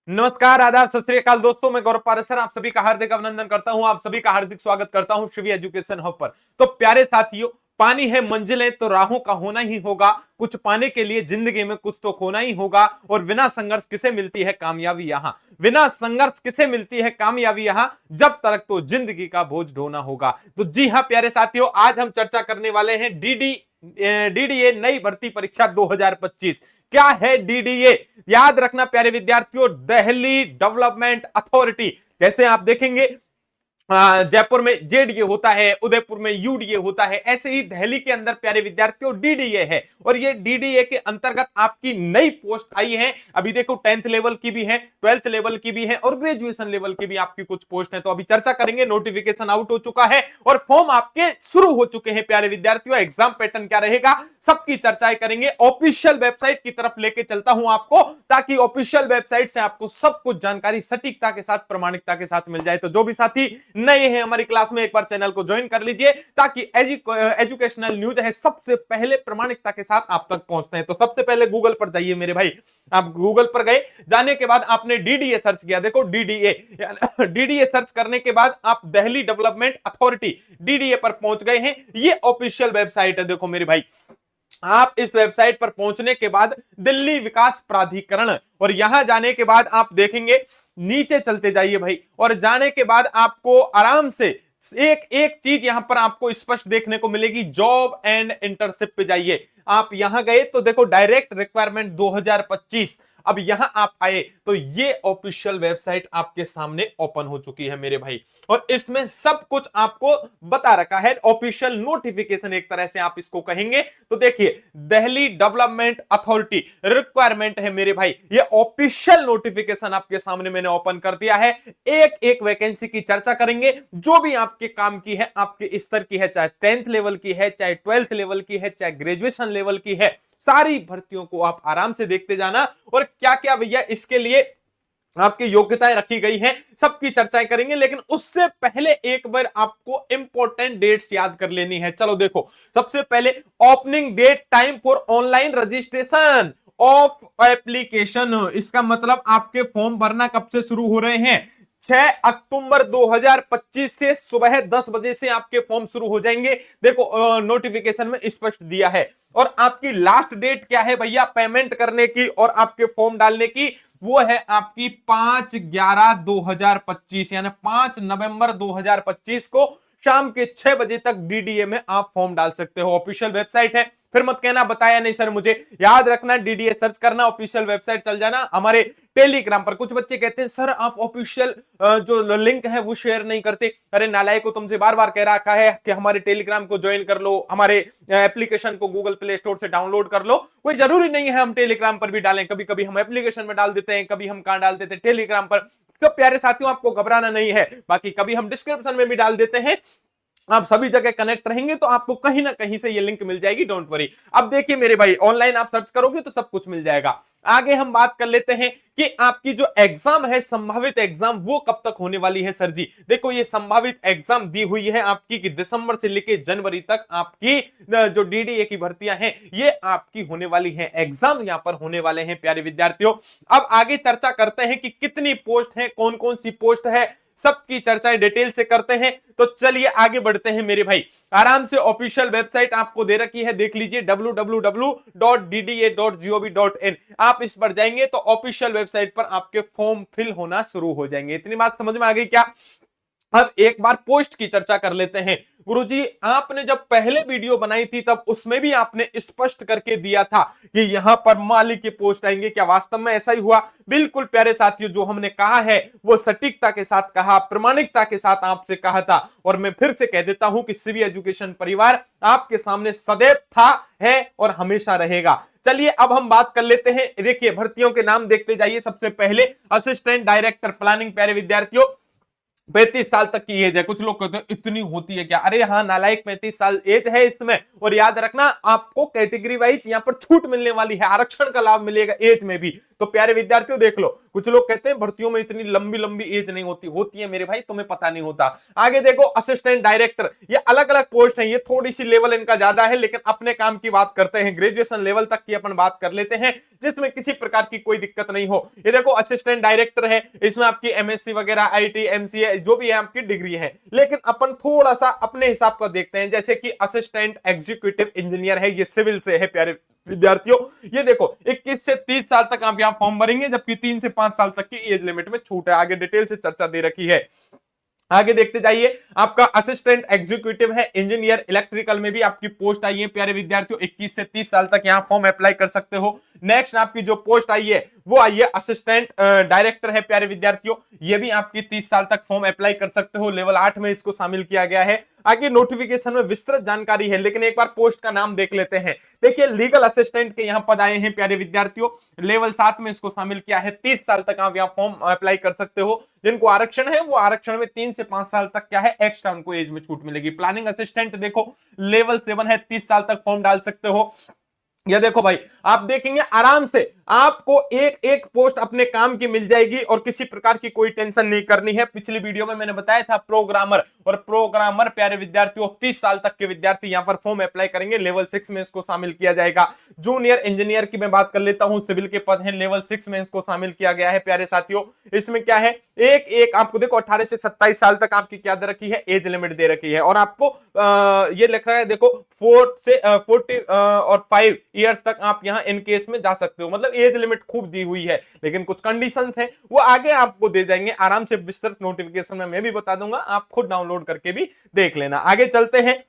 नमस्कार, आदाब, सत श्री अकाल दोस्तों। मैं गौरव पारसर आप सभी का हार्दिक अभिनंदन करता हूं। आप सभी का हार्दिक स्वागत करता हूं शिवी एजुकेशन हब पर। तो प्यारे साथियों, पानी है मंजिलें तो राहों का होना ही होगा। कुछ पाने के लिए जिंदगी में कुछ तो खोना ही होगा। और बिना संघर्ष किसे मिलती है कामयाबी यहां, बिना संघर्ष किसे मिलती है कामयाबी यहां, जब तक तो जिंदगी का बोझ ढोना होगा। तो जी हां प्यारे साथियों, आज हम चर्चा करने वाले हैं डीडीए नई भर्ती परीक्षा 2025। क्या है डीडीए? याद रखना प्यारे विद्यार्थियों, दिल्ली डेवलपमेंट अथॉरिटी। जैसे आप देखेंगे जयपुर में जेडीए होता है, उदयपुर में यूडीए होता है, ऐसे ही दिल्ली के अंदर प्यारे विद्यार्थियों डीडीए है। और ये डीडीए के अंतर्गत आपकी नई पोस्ट आई है। अभी देखो 10th लेवल की भी है, 12th लेवल की भी है और ग्रेजुएशन लेवल की भी आपकी कुछ पोस्ट है। तो अभी चर्चा करेंगे। नोटिफिकेशन आउट हो चुका है और फॉर्म आपके शुरू हो चुके हैं प्यारे विद्यार्थियों। एग्जाम पैटर्न क्या रहेगा सबकी चर्चाएं करेंगे। ऑफिशियल वेबसाइट की तरफ लेके चलता हूं आपको, ताकि ऑफिशियल वेबसाइट से आपको सब कुछ जानकारी सटीकता के साथ, प्रामाणिकता के साथ मिल जाए। तो जो भी साथी नए हैं हमारी क्लास में, एक बार चैनल को ज्वाइन कर लीजिए, ताकि एजुकेशनल न्यूज है सबसे पहले प्रामाणिकता के साथ आप तक पहुंचते हैं। तो सबसे पहले गूगल पर जाइए मेरे भाई। आप गूगल पर गए, जाने के बाद आपने डीडीए सर्च किया। देखो डीडीए डीडीए सर्च करने के बाद आप दिल्ली डेवलपमेंट अथॉरिटी डीडीए पर पहुंच गए हैं। ये ऑफिशियल वेबसाइट है। देखो मेरे भाई, आप इस वेबसाइट पर पहुंचने के बाद दिल्ली विकास प्राधिकरण, और यहां जाने के बाद आप देखेंगे, नीचे चलते जाइए भाई, और जाने के बाद आपको आराम से एक एक चीज यहां पर आपको स्पष्ट देखने को मिलेगी। जॉब एंड इंटर्नशिप पे जाइए। आप यहां गए तो देखो डायरेक्ट रिक्वायरमेंट 2025। अब यहां आप आए तो ये ऑफिशियल वेबसाइट आपके सामने ओपन हो चुकी है मेरे भाई, और इसमें सब कुछ आपको बता रखा है। ऑफिशियल नोटिफिकेशन एक तरह से आप इसको कहेंगे। तो देखिए, दिल्ली डेवलपमेंट अथॉरिटी रिक्वायरमेंट है मेरे भाई। ये ऑफिशियल नोटिफिकेशन आपके सामने मैंने ओपन कर दिया है। एक एक वैकेंसी की चर्चा करेंगे, जो भी आपके काम की है, आपके स्तर की है, चाहे 10th लेवल की है, चाहे 12th लेवल की है, चाहे ग्रेजुएशन लेवल की है। सारी भर्तियों को आप आराम से देखते जाना, और क्या क्या भैया इसके लिए आपकी योग्यताएं रखी गई हैं, सबकी चर्चाएं करेंगे। लेकिन उससे पहले एक बार आपको इंपॉर्टेंट डेट्स याद कर लेनी है। चलो देखो, सबसे पहले opening date time for online registration of application. इसका मतलब आपके फॉर्म भरना कब से शुरू हो रहे हैं? 6 अक्टूबर 2025 से सुबह 10 बजे से आपके फॉर्म शुरू हो जाएंगे। देखो नोटिफिकेशन में स्पष्ट दिया है। और आपकी लास्ट डेट क्या है भैया पेमेंट करने की और आपके फॉर्म डालने की? वो है आपकी 5/11/2025, यानी 5 नवंबर 2025 को शाम के 6 बजे तक डीडीए में आप फॉर्म डाल सकते हो। ऑफिशियल वेबसाइट है। फिर मत कहना बताया नहीं सर मुझे। याद रखना, डीडीए सर्च करना, ऑफिशियल वेबसाइट चल जाना। हमारे टेलीग्राम पर कुछ बच्चे कहते हैं सर आप ऑफिशियल जो लिंक है वो शेयर नहीं करते। अरे नालायक को, तुमसे बार बार कह रखा है कि हमारे टेलीग्राम को ज्वाइन कर लो, हमारे एप्लीकेशन को गूगल प्ले स्टोर से डाउनलोड कर लो। कोई जरूरी नहीं है हम टेलीग्राम पर भी डालें, कभी कभी हम एप्लीकेशन में डाल देते हैं, कभी हम कहां डाल देते हैं, टेलीग्राम पर। तो प्यारे साथियों, आपको घबराना नहीं है। बाकी कभी हम डिस्क्रिप्शन में भी डाल देते हैं। आप सभी जगह कनेक्ट रहेंगे तो आपको कहीं ना कहीं से ये लिंक मिल जाएगी, डोंट वरी। अब देखिए मेरे भाई, ऑनलाइन आप सर्च करोगे तो सब कुछ मिल जाएगा। आगे हम बात कर लेते हैं कि आपकी जो एग्जाम है, संभावित एग्जाम, वो कब तक होने वाली है सर जी। देखो ये संभावित एग्जाम दी हुई है आपकी कि दिसंबर से लेकर जनवरी तक आपकी जो डीडीए की भर्तियां हैं ये आपकी होने वाली हैं। एग्जाम यहां पर होने वाले हैं प्यारे विद्यार्थियों। अब आगे चर्चा करते हैं कि कितनी पोस्ट है, कौन कौन सी पोस्ट है, सबकी चर्चाएं डिटेल से करते हैं। तो चलिए आगे बढ़ते हैं मेरे भाई। आराम से ऑफिशियल वेबसाइट आपको दे रखी है, देख लीजिए www.dda.gov.in। आप इस पर जाएंगे तो ऑफिशियल वेबसाइट पर आपके फॉर्म फिल होना शुरू हो जाएंगे। इतनी बात समझ में आ गई क्या? अब एक बार पोस्ट की चर्चा कर लेते हैं। गुरुजी, आपने जब पहले वीडियो बनाई थी तब उसमें भी आपने स्पष्ट करके दिया था कि यहां पर माली की पोस्ट आएंगे। क्या वास्तव में ऐसा ही हुआ? बिल्कुल प्यारे साथियों, जो हमने कहा है वो सटीकता के साथ कहा, प्रामाणिकता के साथ आपसे कहा था। और मैं फिर से कह देता हूं कि सिवी एजुकेशन परिवार आपके सामने सदैव था, है और हमेशा रहेगा। चलिए अब हम बात कर लेते हैं। देखिए भर्तियों के नाम देखते जाइए। सबसे पहले असिस्टेंट डायरेक्टर प्लानिंग प्यारे विद्यार्थियों, 35 साल तक की एज है। कुछ लोग कहते हैं इतनी होती है क्या? अरे हाँ नालायक, 35 साल एज है इसमें। और याद रखना आपको कैटेगरी वाइज यहां पर छूट मिलने वाली है, आरक्षण का लाभ मिलेगा एज में भी। तो प्यारे विद्यार्थियों देख लो, कुछ लोग कहते हैं भर्तियों में इतनी लंबी लंबी एज नहीं होती, होती है मेरे भाई, तुम्हें पता नहीं होता। आगे देखो असिस्टेंट डायरेक्टर, ये अलग अलग पोस्ट है, ये थोड़ी सी लेवल इनका ज्यादा है, लेकिन अपने काम की बात करते हैं, ग्रेजुएशन लेवल तक की अपन बात कर लेते हैं जिसमें किसी प्रकार की कोई दिक्कत नहीं हो। ये देखो असिस्टेंट डायरेक्टर है, इसमें आपकी एमएससी वगैरह, आईटी, एमसीए जो भी है आपकी डिग्री है। लेकिन अपन थोड़ा सा अपने हिसाब का देखते हैं, जैसे कि असिस्टेंट एग्जीक्यूटिव इंजीनियर है, ये सिविल से है प्यारे विद्यार्थियों। ये देखो 21 से 30 साल तक आप यहां फॉर्म भरेंगे, जबकि 3 से 5 साल तक की एज लिमिट में छूट है। आगे डिटेल से चर्चा दे रखी है, आगे देखते जाइए। आपका असिस्टेंट एग्जीक्यूटिव है इंजीनियर इलेक्ट्रिकल में भी आपकी पोस्ट आई है प्यारे विद्यार्थियों, 21 से 30 साल तक यहां फॉर्म अप्लाई कर सकते हो। नेक्स्ट आपकी जो पोस्ट आई है वो आई है असिस्टेंट डायरेक्टर है प्यारे विद्यार्थियों, ये भी आपकी 30 साल तक फॉर्म अप्लाई कर सकते हो, लेवल 8 में इसको शामिल किया गया है। आगे नोटिफिकेशन में विस्तृत जानकारी है, लेकिन एक बार पोस्ट का नाम देख लेते हैं। देखिए लीगल असिस्टेंट के यहां पद आए हैं प्यारे विद्यार्थियों, लेवल 7 में इसको शामिल किया है, 30 साल तक आप यहां फॉर्म अप्लाई कर सकते हो। जिनको आरक्षण है वो आरक्षण में 3 से 5 साल तक क्या है एक्स्ट्रा उनको एज में छूट मिलेगी। प्लानिंग असिस्टेंट देखो लेवल 7 है, 30 साल तक फॉर्म डाल सकते हो। ये देखो भाई, आप देखेंगे आराम से आपको एक एक पोस्ट अपने काम की मिल जाएगी और किसी प्रकार की कोई टेंशन नहीं करनी है। पिछली वीडियो में मैंने बताया था प्रोग्रामर, और प्रोग्रामर प्यारे विद्यार्थियों 30 साल तक के विद्यार्थी यहां पर फॉर्म अप्लाई करेंगे, लेवल 6 में इसको शामिल किया जाएगा। जूनियर इंजीनियर की मैं बात कर लेता हूं, सिविल के पद हैं, लेवल 6 में इसको शामिल किया गया है प्यारे साथियों। इसमें क्या है, एक एक आपको देखो 18 से 27 साल तक आपकी क्या दे रखी है, एज लिमिट दे रखी है, और आपको ये लिख रहा है देखो 4 से 40 और 5 ईयर्स तक आप यहां इन केस में जा सकते हो, मतलब एज लिमिट खूब दी हुई है। लेकिन कुछ कंडीशंस हैं वो आगे आपको दे देंगे आराम से, विस्तृत नोटिफिकेशन में मैं भी बता दूंगा, आप खुद डाउनलोड करके भी देख लेना। आगे चलते हैं,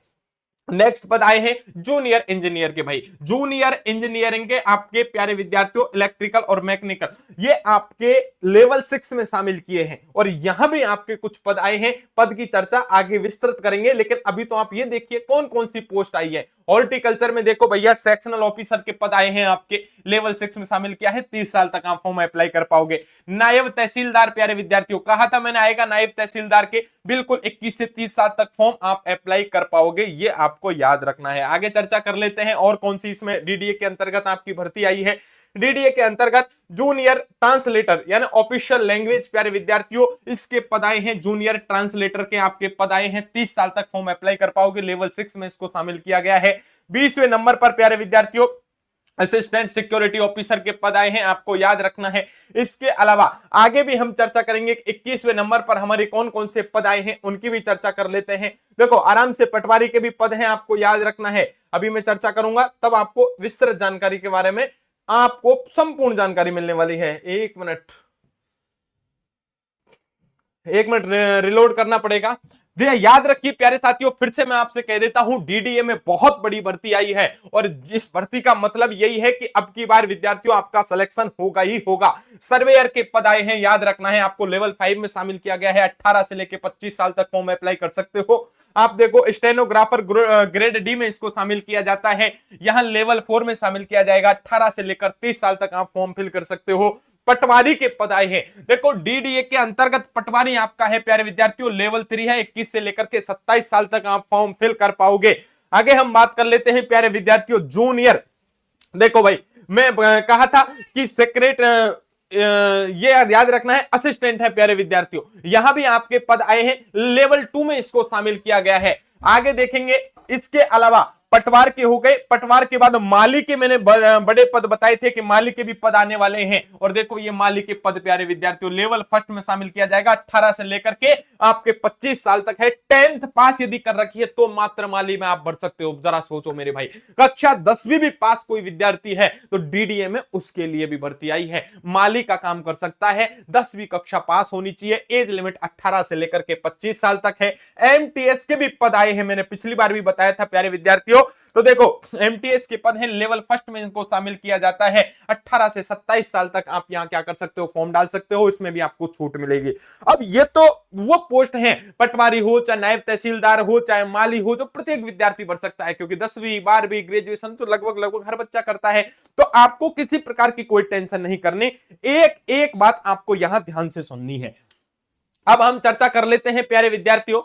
नेक्स्ट पद आए हैं जूनियर इंजीनियर के। भाई जूनियर इंजीनियरिंग के आपके प्यारे विद्यार्थियों इलेक्ट्रिकल और मैकेनिकल, ये आपके लेवल 6 में शामिल किए हैं, और यहां भी आपके कुछ पद आए हैं, पद की चर्चा आगे विस्तृत करेंगे। लेकिन अभी तो आप ये देखिए कौन कौन सी पोस्ट आई है। हॉर्टिकल्चर में देखो भैया सेक्शनल ऑफिसर के पद आए हैं आपके, लेवल 6 में शामिल किया है, 30 साल तक आप फॉर्म अप्लाई कर पाओगे। नायब तहसीलदार प्यारे विद्यार्थियों, कहा था मैंने आएगा नायब तहसीलदार के, बिल्कुल 21 से 30 साल तक फॉर्म आप अप्लाई कर पाओगे, ये आपको याद रखना है। आगे चर्चा कर लेते हैं और कौन सी इसमें डीडीए के अंतर्गत आपकी भर्ती आई है। डीडीए के अंतर्गत जूनियर ट्रांसलेटर यानी ऑफिशियल लैंग्वेज प्यारे विद्यार्थियों, इसके पद आए हैं, जूनियर ट्रांसलेटर के आपके पद आए हैं, 30 साल तक फॉर्म अप्लाई कर पाओगे, लेवल 6 में इसको शामिल किया गया है। 20वें नंबर पर प्यारे विद्यार्थियों असिस्टेंट सिक्योरिटी ऑफिसर के पद आए हैं, आपको याद रखना है। इसके अलावा आगे भी हम चर्चा करेंगे, 21वें नंबर पर हमारे कौन कौन से पद आए हैं उनकी भी चर्चा कर लेते हैं। देखो आराम से पटवारी के भी पद हैं, आपको याद रखना है। अभी मैं चर्चा करूंगा तब आपको विस्तृत जानकारी के बारे में आपको संपूर्ण जानकारी मिलने वाली है। एक मिनट रिलोड करना पड़ेगा। याद रखिए प्यारे साथियों, फिर से मैं आपसे कह देता हूं, डीडीए में बहुत बड़ी भर्ती आई है, और इस भर्ती का मतलब यही है कि अब की बार विद्यार्थियों आपका सिलेक्शन होगा ही होगा। सर्वेयर के पद आए हैं, याद रखना है, आपको लेवल 5 में शामिल किया गया है, 18 से लेकर 25 साल तक फॉर्म अप्लाई कर सकते हो। आप देखो स्टेनोग्राफर ग्रेड डी में इसको शामिल किया जाता है, यहां लेवल 4 में शामिल किया जाएगा, 18 से लेकर 30 साल तक आप फॉर्म फिल कर सकते हो। पटवारी के पद आए हैं, देखो डीडीए के अंतर्गत पटवारी आपका है प्यारे विद्यार्थियों, लेवल 3 है, 21 से लेकर के 27 साल तक आप फॉर्म फिल कर पाओगे। आगे हम बात कर लेते हैं प्यारे विद्यार्थियों जूनियर। देखो भाई मैं कहा था कि ये याद रखना है, असिस्टेंट है प्यारे विद्यार्थियों, यहां भी आपके पद आए हैं, लेवल 2 में इसको शामिल किया गया है। आगे देखेंगे, इसके अलावा पटवार के हो गए, पटवार के बाद माली के मैंने बड़े पद बताए थे कि माली के भी पद आने वाले हैं, और देखो ये माली के पद प्यारे विद्यार्थियों लेवल 1 में शामिल किया जाएगा, 18 से लेकर के आपके 25 साल तक है। 10th पास यदि कर रखी है तो मात्र माली में आप बढ़ सकते हो। जरा सोचो मेरे भाई, कक्षा 10वीं भी पास कोई विद्यार्थी है तो डीडीए में उसके लिए भी भर्ती आई है, माली का काम कर सकता है, 10वीं कक्षा पास होनी चाहिए, एज लिमिट 18 से लेकर के 25 साल तक है। एमटीएस के भी पद आए हैं, मैंने पिछली बार भी बताया था प्यारे विद्यार्थियों। तो देखो एमटीएस के पद हैं, लेवल 1 में इनको शामिल किया जाता है, 18 से 27 साल तक आप यहां क्या कर सकते हो, फॉर्म डाल सकते हो, इसमें भी आपको छूट मिलेगी। अब ये तो वो पोस्ट हैं, पटवारी हो चाहे नायब तहसीलदार हो चाहे माली हो, जो प्रत्येक विद्यार्थी भर सकता है, क्योंकि 10वीं 12वीं ग्रेजुएशन तो लगभग हर बच्चा करता है, तो आपको किसी प्रकार की कोई टेंशन नहीं करनी। एक एक बात आपको यहां ध्यान से सुननी है, अब हम चर्चा कर लेते हैं प्यारे विद्यार्थियों।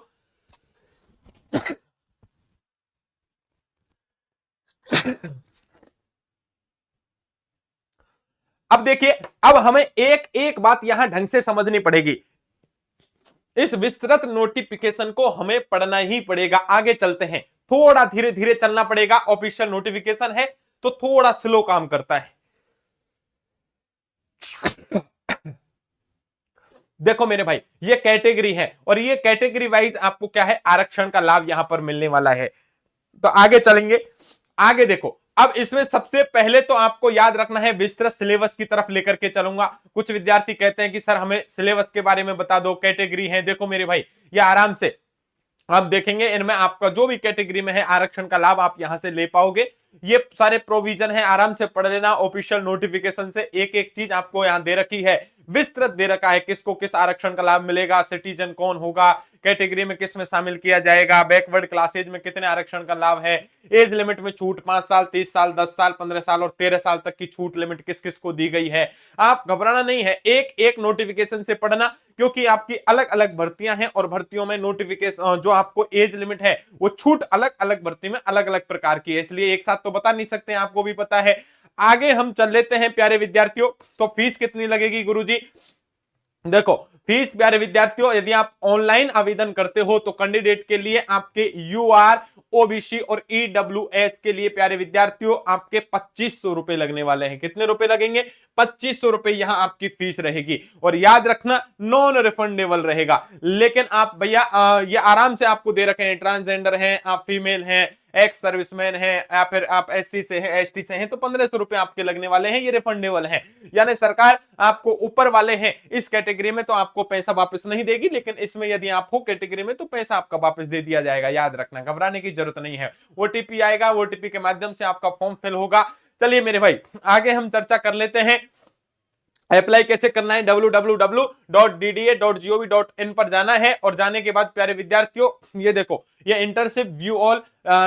अब देखिए, अब हमें एक एक बात यहां ढंग से समझनी पड़ेगी। इस विस्तृत नोटिफिकेशन को हमें पढ़ना ही पड़ेगा। आगे चलते हैं, थोड़ा धीरे धीरे चलना पड़ेगा। ऑफिशियल नोटिफिकेशन है तो थोड़ा स्लो काम करता है। देखो मेरे भाई, ये कैटेगरी है और ये कैटेगरी वाइज आपको क्या है, आरक्षण का लाभ यहां पर मिलने वाला है। तो आगे चलेंगे। आगे देखो, अब इसमें सबसे पहले तो आपको याद रखना है, विस्तृत सिलेबस की तरफ लेकर के चलूंगा। कुछ विद्यार्थी कहते हैं कि सर हमें सिलेबस के बारे में बता दो, कैटेगरी है। देखो मेरे भाई, ये आराम से आप देखेंगे, इनमें आपका जो भी कैटेगरी में है आरक्षण का लाभ आप यहां से ले पाओगे। ये सारे प्रोविजन है, आराम से पढ़ लेना। ऑफिशियल नोटिफिकेशन से एक एक चीज आपको यहां दे रखी है, विस्तृत दे रखा है, किसको किस आरक्षण का लाभ मिलेगा, सिटीजन कौन होगा, कैटेगरी में किस में शामिल किया जाएगा, बैकवर्ड क्लासेज में कितने आरक्षण का लाभ है, एज लिमिट में छूट 5 साल, 30 साल, 10 साल, 15 साल और 13 साल तक की छूट लिमिट किस किस को दी गई है। आप घबराना नहीं है, एक एक नोटिफिकेशन से पढ़ना, क्योंकि आपकी अलग अलग भर्तियां हैं और भर्तियों में नोटिफिकेशन जो आपको एज लिमिट है वो छूट अलग अलग भर्ती में अलग अलग प्रकार की है, इसलिए एक साथ तो बता नहीं सकते, आपको भी पता है। आगे हम चल लेते हैं प्यारे विद्यार्थियों। तो फीस कितनी लगेगी गुरुजी? देखो फीस प्यारे विद्यार्थियों, यदि आप ऑनलाइन आवेदन करते हो तो कैंडिडेट के लिए आपके यूआर, ओबीसी और ईडब्ल्यूएस के लिए प्यारे विद्यार्थियों आपके 2500 रुपए लगने वाले हैं। कितने रुपए लगेंगे? 2500 रुपए यहां आपकी फीस रहेगी। और याद रखना, नॉन रिफंडेबल रहेगा। लेकिन आप भैया ये आराम से आपको दे रखे हैं, ट्रांसजेंडर हैं, आप फीमेल हैं, एक्स सर्विसमैन है, या फिर आप एससी से हैं, एसटी से हैं, तो 1500 रुपए आपके लगने वाले हैं, ये रिफंडेबल हैं। यानी सरकार आपको ऊपर वाले हैं इस कैटेगरी में तो आपको पैसा वापस नहीं देगी, लेकिन इसमें यदि आप हो कैटेगरी में तो पैसा आपका वापस दे दिया जाएगा। याद रखना, घबराने की जरूरत नहीं है। ओटीपी आएगा, ओटीपी के माध्यम से आपका फॉर्म फिल होगा। चलिए मेरे भाई, आगे हम चर्चा कर लेते हैं। अप्लाई कैसे करना है? www.dda.gov.in पर जाना है और जाने के बाद प्यारे विद्यार्थियों ये देखो, ये internship view all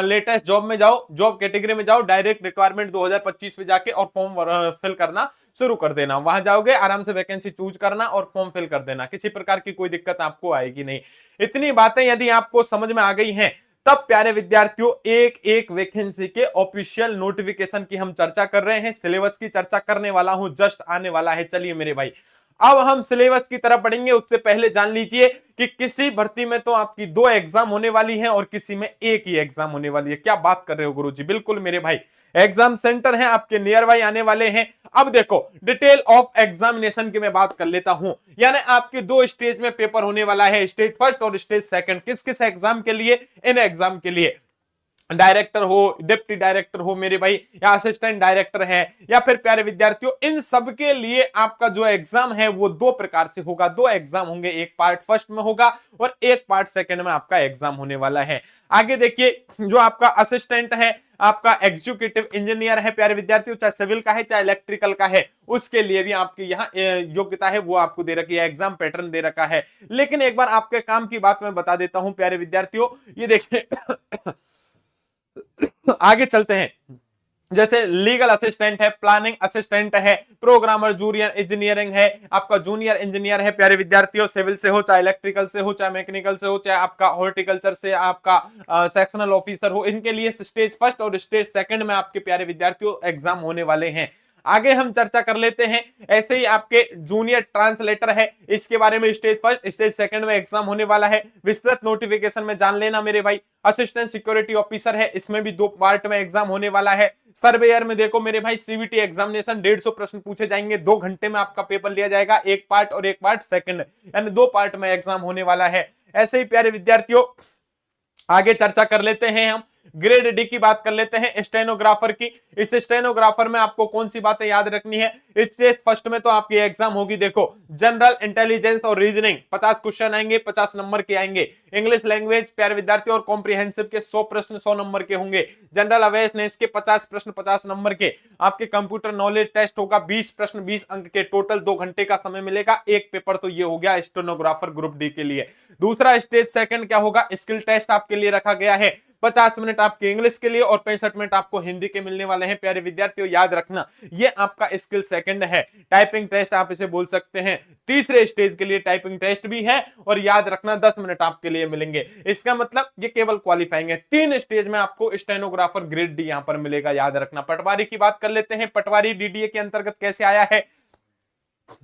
latest job में जाओ, जॉब कैटेगरी में जाओ, डायरेक्ट रिक्वायरमेंट 2025 पे जाके और फॉर्म फिल करना शुरू कर देना। वहां जाओगे, आराम से वैकेंसी चूज करना और फॉर्म फिल कर देना, किसी प्रकार की कोई दिक्कत आपको आएगी नहीं। इतनी बातें यदि आपको समझ में आ गई हैं, तब प्यारे विद्यार्थियों एक एक वैकेंसी के ऑफिशियल नोटिफिकेशन की हम चर्चा कर रहे हैं। सिलेबस की चर्चा करने वाला हूं, जस्ट आने वाला है। चलिए मेरे भाई, अब हम सिलेबस की तरफ बढ़ेंगे। उससे पहले जान लीजिए कि किसी भर्ती में तो आपकी 2 एग्जाम होने वाली हैं और किसी में एक ही एग्जाम होने वाली है। क्या बात कर रहे हो गुरुजी? बिल्कुल मेरे भाई, एग्जाम सेंटर है आपके नियर बाई आने वाले हैं। अब देखो, डिटेल ऑफ एग्जामिनेशन की मैं बात कर लेता हूं। यानी आपके 2 स्टेज में पेपर होने वाला है, स्टेज फर्स्ट और स्टेज सेकंड। किस किस एग्जाम के लिए? इन एग्जाम के लिए डायरेक्टर हो, डिप्टी डायरेक्टर हो मेरे भाई, या असिस्टेंट डायरेक्टर है, या फिर प्यारे विद्यार्थियों इन सब के लिए आपका जो एग्जाम है वो 2 प्रकार से होगा। 2 एग्जाम होंगे, एक पार्ट फर्स्ट में होगा और एक पार्ट सेकंड में आपका एग्जाम होने वाला है। आगे देखिए, जो आपका असिस्टेंट है, आपका एग्जीक्यूटिव इंजीनियर है प्यारे विद्यार्थियों, चाहे सिविल का है चाहे इलेक्ट्रिकल का है, उसके लिए भी आपकी यहाँ योग्यता है वो आपको दे रखी है, एग्जाम पैटर्न दे रखा है। लेकिन एक बार आपके काम की बात मैं बता देता हूं प्यारे विद्यार्थियों, ये देखिए आगे चलते हैं। जैसे लीगल असिस्टेंट है, प्लानिंग असिस्टेंट है, प्रोग्रामर, जूनियर इंजीनियरिंग है, आपका जूनियर इंजीनियर है प्यारे विद्यार्थियों, सिविल से हो चाहे इलेक्ट्रिकल से हो चाहे मैकेनिकल से हो चाहे आपका हॉर्टिकल्चर से आपका सेक्शनल ऑफिसर हो, इनके लिए स्टेज फर्स्ट और स्टेज सेकंड में आपके प्यारे विद्यार्थियों एग्जाम होने वाले हैं। आगे हम चर्चा कर लेते हैं। ऐसे ही आपके जूनियर ट्रांसलेटर है, इसके बारे में स्टेज फर्स्ट स्टेज सेकंड में एग्जाम होने वाला है। विस्तृत नोटिफिकेशन में जान लेना मेरे भाई। असिस्टेंट सिक्योरिटी ऑफिसर है, इसमें भी 2 पार्ट में एग्जाम होने वाला है। सर्वेयर में देखो मेरे भाई, सीवीटी एग्जामिनेशन 150 प्रश्न पूछे जाएंगे, 2 घंटे में आपका पेपर लिया जाएगा, एक पार्ट और एक पार्ट सेकंड, यानी 2 पार्ट में एग्जाम होने वाला है। ऐसे ही प्यारे विद्यार्थियों आगे चर्चा कर लेते हैं हम। ग्रेड डी की बात कर लेते हैं, स्टेनोग्राफर की। इस स्टेनोग्राफर में आपको कौन सी बातें याद रखनी है? स्टेज फर्स्ट में तो आपकी एग्जाम होगी, देखो जनरल इंटेलिजेंस और रीजनिंग 50 क्वेश्चन आएंगे, 50 नंबर के आएंगे। इंग्लिश लैंग्वेज प्यारे विद्यार्थी और कॉम्प्रिहेंसिव के 100 प्रश्न 100 नंबर के होंगे। जनरल अवेयरनेस के 50 प्रश्न 50 नंबर के। आपके कंप्यूटर नॉलेज टेस्ट होगा, 20 प्रश्न 20 अंक के, टोटल 2 घंटे का समय मिलेगा। एक पेपर तो ये हो गया स्टेनोग्राफर ग्रुप डी के लिए। दूसरा स्टेज सेकंड क्या होगा? स्किल टेस्ट आपके लिए रखा गया है। 50 मिनट आपके इंग्लिश के लिए और 65 मिनट आपको हिंदी के मिलने वाले हैं। प्यारे विद्यार्थियों याद रखना, ये आपका स्किल सेकंड है, टाइपिंग टेस्ट आप इसे बोल सकते हैं। तीसरे स्टेज के लिए टाइपिंग टेस्ट भी है और याद रखना 10 मिनट आपके लिए मिलेंगे। इसका मतलब ये केवल क्वालिफाइंग है। 3 स्टेज में आपको स्टेनोग्राफर ग्रेड डी यहां पर मिलेगा, याद रखना। पटवारी की बात कर लेते हैं, पटवारी डीडीए के अंतर्गत कैसे आया है।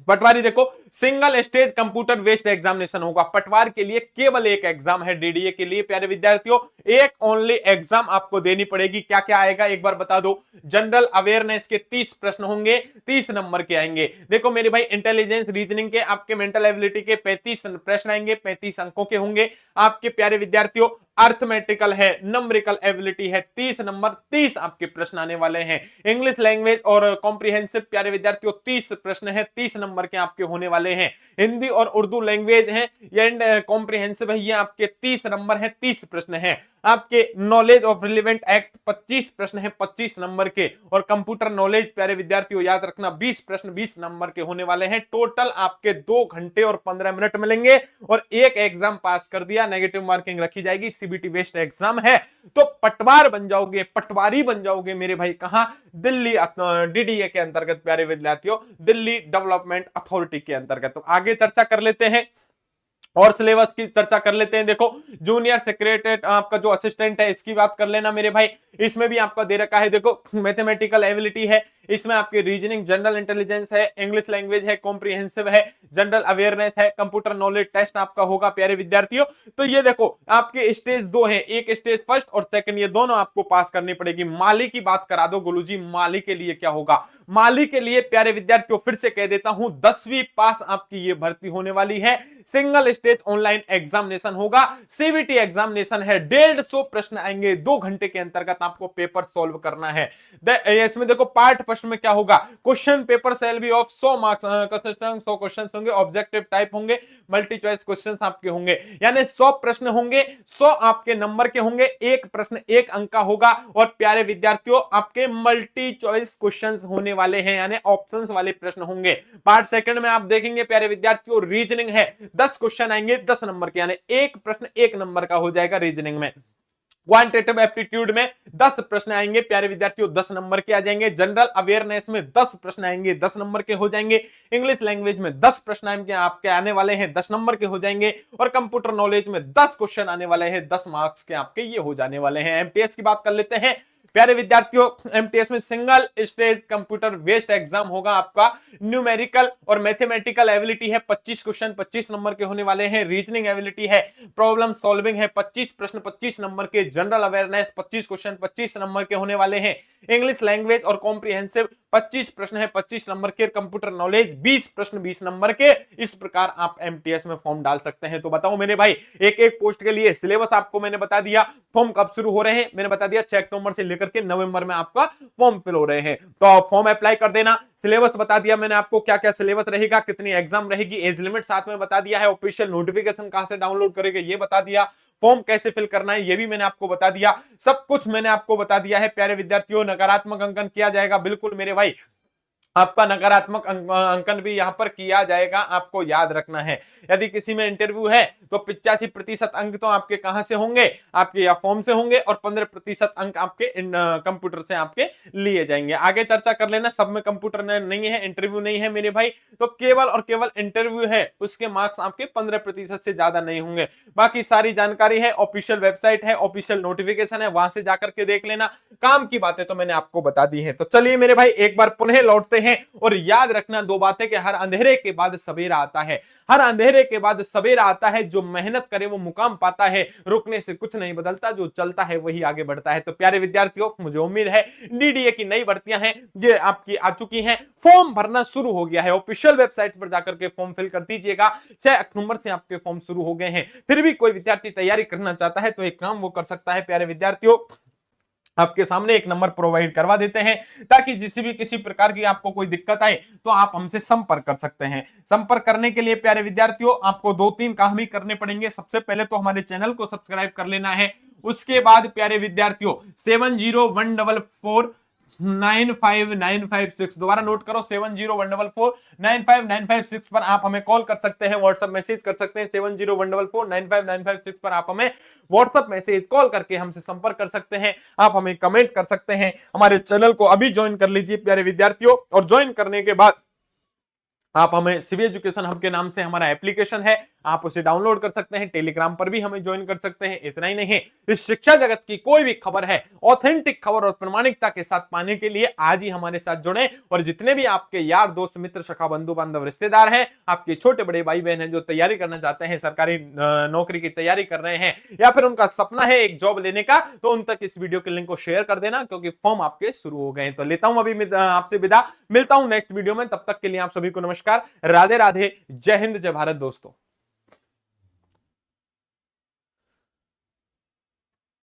पटवारी देखो single stage computer based examination होगा। पटवार के लिए केवल एक एग्जाम है, डीडीए के लिए प्यारे विद्यार्थियों एक ओनली एग्जाम आपको देनी पड़ेगी। क्या क्या आएगा एक बार बता दो। जनरल अवेयरनेस के 30 प्रश्न होंगे, 30 नंबर के आएंगे। देखो मेरे भाई इंटेलिजेंस रीजनिंग के आपके मेंटल एबिलिटी के 35 प्रश्न आएंगे, 35 अंकों के होंगे आपके प्यारे विद्यार्थियों। अर्थमेटिकल है, नंबरिकल एबिलिटी है, 30 नंबर, 30 आपके प्रश्न आने वाले हैं। इंग्लिश लैंग्वेज और कॉम्प्रिहेंसिव प्यारे विद्यार्थियों 30 प्रश्न है, 30 नंबर के आपके होने वाले हैं। हिंदी और उर्दू लैंग्वेज है या कॉम्प्रिहेंसिव है, ये आपके 30 नंबर है, 30 प्रश्न है। आपके नॉलेज ऑफ रिलेवेंट एक्ट 25 प्रश्न है, 25 नंबर के। और कंप्यूटर नॉलेज प्यारे विद्यार्थियों याद रखना 20 प्रश्न 20 नंबर के होने वाले हैं। टोटल आपके 2 घंटे और 15 मिनट मिलेंगे और एक एग्जाम पास कर दिया, नेगेटिव मार्किंग रखी जाएगी। सीबीटी बेस्ड एग्जाम है तो पटवार बन जाओगे, पटवारी बन जाओगे मेरे भाई। कहां? दिल्ली डीडीए के अंतर्गत प्यारे विद्यार्थियों, दिल्ली डेवलपमेंट अथॉरिटी के अंतर्गत। तो आगे चर्चा कर लेते हैं और सिलेबस की चर्चा कर लेते हैं। देखो जूनियर सेक्रेटरी आपका जो असिस्टेंट है इसकी बात कर लेना मेरे भाई। इसमें भी आपका दे रखा है, देखो मैथमेटिकल एबिलिटी है, इसमें आपकी रीजनिंग, जनरल इंटेलिजेंस है, इंग्लिश लैंग्वेज है, कॉम्प्रिहेंसिव है, जनरल अवेयरनेस है, कंप्यूटर नॉलेज टेस्ट आपका होगा प्यारे विद्यार्थियों। तो ये देखो आपके स्टेज 2 है, एक स्टेज फर्स्ट और सेकंड, ये दोनों आपको पास करनी पड़ेगी। माली की बात करा दो गुरुजी, माली के लिए क्या होगा? माली के लिए प्यारे विद्यार्थियों फिर से कह देता हूं 10वीं पास आपकी ये भर्ती होने वाली है। सिंगल स्टेज ऑनलाइन एग्जामिनेशन होगा, सीबीटी एग्जामिनेशन है। 150 प्रश्न आएंगे, 2 घंटे के अंतर्गत आपको पेपर सॉल्व करना है। इसमें देखो पार्ट प्रश्न में क्या होगा, question paper shall be of 100 marks, 100 question होंगे, ऑब्जेक्टिव टाइप होंगे, मल्टी चॉइस क्वेश्चन आपके होंगे, यानी 100 प्रश्न होंगे, 100 आपके नंबर के होंगे, एक प्रश्न 1 अंक का होगा। और प्यारे विद्यार्थियों आपके मल्टी चॉइस क्वेश्चन होने वाले हैं, यानी ऑप्शंस वाले प्रश्न होंगे। पार्ट सेकंड में आप देखेंगे प्यारे विद्यार्थियों रीजनिंग है, 10 क्वेश्चन आएंगे 10 नंबर के, यानी एक प्रश्न 1 नंबर का हो जाएगा रीजनिंग में। क्वांटिटेटिव एप्टीट्यूड में 10 प्रश्न आएंगे प्यारे विद्यार्थियों, 10 नंबर के आ जाएंगे। जनरल अवेयरनेस में 10 प्रश्न आएंगे, 10 नंबर के हो जाएंगे। इंग्लिश लैंग्वेज में 10 प्रश्न आएंगे आपके आने वाले हैं, 10 नंबर के हो जाएंगे। और कंप्यूटर नॉलेज में 10 क्वेश्चन आने वाले हैं, 10 मार्क्स के आपके ये हो जाने वाले हैं। एमटीएस की बात कर लेते हैं प्यारे विद्यार्थियों। एमटीएस में single stage computer based exam होगा आपका। न्यूमेरिकल और मैथमेटिकल एबिलिटी है, 25 क्वेश्चन 25 नंबर के होने वाले हैं। रीजनिंग एबिलिटी है, प्रॉब्लम सॉल्विंग है, 25 प्रश्न 25 नंबर के। जनरल अवेयरनेस 25 क्वेश्चन 25 नंबर के होने वाले हैं। इंग्लिश लैंग्वेज और कॉम्प्रिहेंसिव 25 प्रश्न है, 25 नंबर के। कंप्यूटर नॉलेज 20 प्रश्न 20 नंबर के। इस प्रकार आप एमटीएस में फॉर्म डाल सकते हैं। तो बताओ मेरे भाई, एक एक पोस्ट के लिए सिलेबस आपको मैंने बता दिया, फॉर्म कब शुरू हो रहे हैं मैंने बता दिया, 6 अक्टूबर से लेकर के नवंबर में आपका फॉर्म फिल हो रहे हैं। तो आप फॉर्म अप्लाई कर देना। सिलेबस बता दिया मैंने आपको, क्या क्या सिलेबस रहेगा, कितनी एग्जाम रहेगी, एज लिमिट साथ में बता दिया है। ऑफिशियल नोटिफिकेशन कहां से डाउनलोड करेंगे ये बता दिया। फॉर्म कैसे फिल करना है ये भी मैंने आपको बता दिया। सब कुछ मैंने आपको बता दिया है प्यारे विद्यार्थियों। नकारात्मक अंकन किया जाएगा, बिल्कुल मेरे भाई, आपका नकारात्मक अंकन भी यहां पर किया जाएगा, आपको याद रखना है। यदि किसी में इंटरव्यू है तो 85% अंक तो आपके कहां से होंगे, आपके या फॉर्म से होंगे, और 15% अंक आपके कंप्यूटर से आपके लिए जाएंगे। आगे चर्चा कर लेना। सब में कंप्यूटर नहीं है, इंटरव्यू नहीं है मेरे भाई, तो केवल और केवल इंटरव्यू है, उसके मार्क्स आपके 15% से ज्यादा नहीं होंगे। बाकी सारी जानकारी है, ऑफिशियल वेबसाइट है, ऑफिशियल नोटिफिकेशन है, वहां से जाकर के देख लेना। काम की बातें तो मैंने आपको बता दी है। तो चलिए मेरे भाई एक बार पुनः लौटते हैं और याद रखना 2 बातें कि हर अंधेरे के बाद सवेरा आता है। हर अंधेरे के बाद सवेरा आता है। जो मेहनत करे वो मुकाम पाता है। रुकने से कुछ नहीं बदलता, जो चलता है वही आगे बढ़ता है। तो प्यारे विद्यार्थियों मुझे उम्मीद है डीडीए की नई भर्तियां हैं ये आपकी आ चुकी हैं। फॉर्म भरना शुरू हो गया है, ऑफिशियल वेबसाइट पर जाकर के फॉर्म फिल कर दीजिएगा। 6 अक्टूबर से आपके फॉर्म शुरू हो गए हैं। फिर भी कोई विद्यार्थी तैयारी करना चाहता है तो एक काम वो कर सकता है प्यारे विद्यार्थियों, आपके सामने एक नंबर प्रोवाइड करवा देते हैं, ताकि किसी प्रकार की आपको कोई दिक्कत आए तो आप हमसे संपर्क कर सकते हैं। संपर्क करने के लिए प्यारे विद्यार्थियों आपको 2-3 काम ही करने पड़ेंगे। सबसे पहले तो हमारे चैनल को सब्सक्राइब कर लेना है। उसके बाद प्यारे विद्यार्थियों 701444 95956, दोबारा नोट करो 7014495956 पर आप हमें कॉल कर सकते हैं, व्हाट्सएप मैसेज कर सकते हैं। 7014495956 पर आप हमें व्हाट्सएप मैसेज कॉल करके हमसे संपर्क कर सकते हैं। आप हमें कमेंट कर सकते हैं। हमारे चैनल को अभी ज्वाइन कर लीजिए प्यारे विद्यार्थियों, और ज्वाइन करने के बाद आप हमें शिवी एजुकेशन हब के नाम से हमारा एप्लीकेशन है, आप उसे डाउनलोड कर सकते हैं। टेलीग्राम पर भी हमें ज्वाइन कर सकते हैं। इतना ही नहीं, इस शिक्षा जगत की कोई भी खबर है, ऑथेंटिक खबर और प्रामाणिकता के साथ पाने के लिए आज ही हमारे साथ जुड़े। और जितने भी आपके यार दोस्त मित्र सखा बंधु बांधव रिश्तेदार हैं, आपके छोटे बड़े भाई बहन हैं जो तैयारी करना चाहते हैं, सरकारी नौकरी की तैयारी कर रहे हैं, या फिर उनका सपना है एक जॉब लेने का, तो उन तक इस वीडियो के लिंक को शेयर कर देना, क्योंकि फॉर्म आपके शुरू हो गए हैं। तो लेता हूं अभी आपसे विदा, मिलता हूं नेक्स्ट वीडियो में। तब तक के लिए आप सभी को नमस्कार, राधे राधे, जय हिंद, जय भारत दोस्तों।